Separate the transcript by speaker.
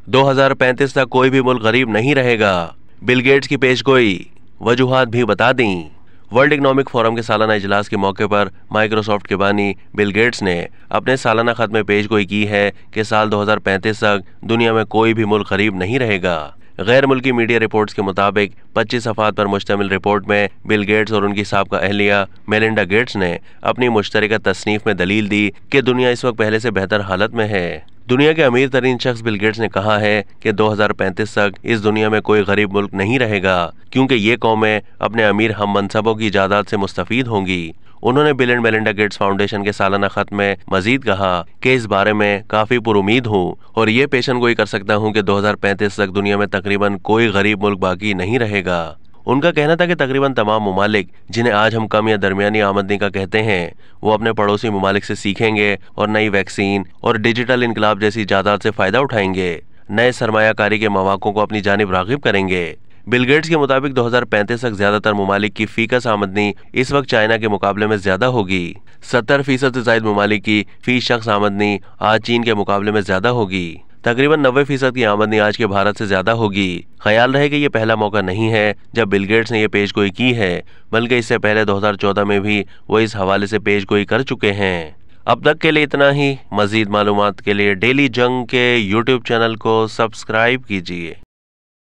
Speaker 1: 2035 तक कोई भी मुल्क गरीब नहीं रहेगा। बिल गेट्स की पेशगोई, वजूहात भी बता दी। वर्ल्ड इकोनॉमिक फोरम के सालाना इजलास के मौके पर माइक्रोसॉफ्ट के बानी बिल गेट्स ने अपने सालाना खत में पेशगोई की है कि साल 2035 तक दुनिया में कोई भी मुल्क गरीब नहीं रहेगा। गैर मुल्की मीडिया रिपोर्ट्स के मुताबिक 25 सफ़ात पर मुश्तमिल रिपोर्ट में बिल गेट्स और उनकी साबका अहलिया मेलिंडा गेट्स ने अपनी मुश्तरका तसनीफ में दलील दी कि दुनिया इस वक्त पहले से बेहतर हालत में है। दुनिया के अमीर तरीन शख्स बिल गेट्स ने कहा है कि 2035 तक इस दुनिया में कोई गरीब मुल्क नहीं रहेगा, क्योंकि ये कौमें अपने अमीर हम मनसबों की जायदाद से मुस्तफीद होंगी। उन्होंने bill and Melinda Gates foundation के सालाना खत में मजीद कहा कि इस बारे में काफी पुरुमीद हूँ और ये पेशन गोई कर सकता हूँ कि 2035 तक दुनिया में तकरीबन कोई गरीब मुल्क बाकी नहीं रहेगा। उनका कहना था कि तकरीबन तमाम ममालिक जिन्हें आज हम कम या दरमियानी आमदनी का कहते हैं, वो अपने पड़ोसी ममालिक से सीखेंगे और नई वैक्सीन और डिजिटल इनकलाब जैसी जायदाद से फायदा उठाएंगे, नए सरमायाकारी के मौक़ों को अपनी जानिब राग़िब करेंगे। बिल गेट्स के मुताबिक 2035 तक ज्यादातर ममालिक की फीकस आमदनी इस वक्त चाइना के मुकाबले में ज्यादा होगी। 70% से ज्यादा ममालिक की फी शख्स आमदनी आज चीन के मुकाबले में ज्यादा होगी। तकरीबन 90% की आमदनी आज के भारत से ज्यादा होगी। ख्याल रहे कि ये पहला मौका नहीं है जब बिल गेट्स ने यह पेशगोई की है, बल्कि इससे पहले 2014 में भी वो इस हवाले से पेशगोई कर चुके हैं। अब तक के लिए इतना ही। मजीद मालूमात के लिए डेली जंग के YouTube चैनल को सब्सक्राइब कीजिए।